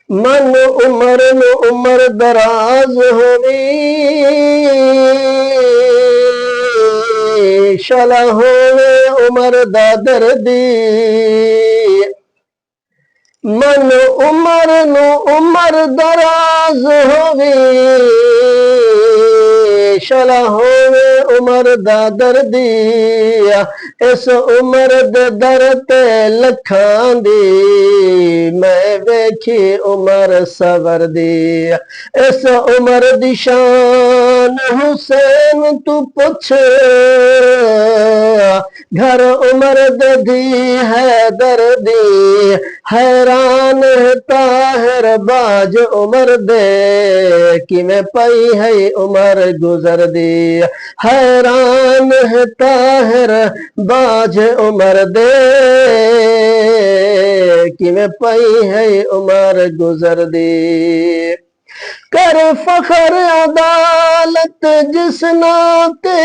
मन उमर नु उमर दराज होवी शला होवे उमर दा दर्दी मन उमर नु उमर दराज होवी शला होवे उमर दा दर्दी इस उमर दे दर ते लखां दी मैं वेखी उमर सवर दी इस उमर दी शान हुसैन तू पुछ घर उमर दी है दर्दी हैरान है ताहिर बाज उमर दे किमें पई है उमर गुजर दी हैरान है ताहिर बाज उमर दे किमें पई है उमर गुजर दी कर फखर अदालत जिस नाते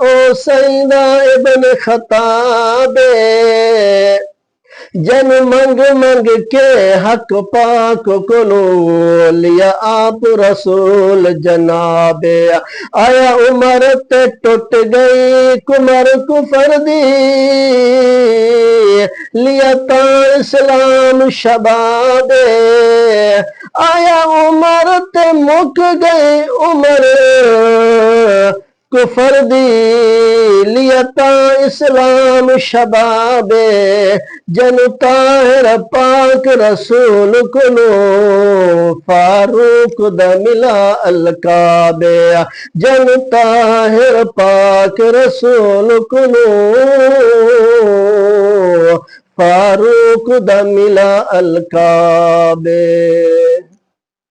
ओ सईदा इब्न खताबे जन मंग मंग के हक पाक कोलो लिया आप रसूल जनाबे आया उमर ते टुट गई कुमर कुफर दी लिया ता इस्लाम शबाबे आया उमर ते मुक गई उमर कुफर दी लियता इस्लाम शबाबे जन ताहिर पाक रसूल कुलो फारूक द मिला अलकाबे जन ताहिर पाक रसूल कुलो फारूक द मिला अलकाबे।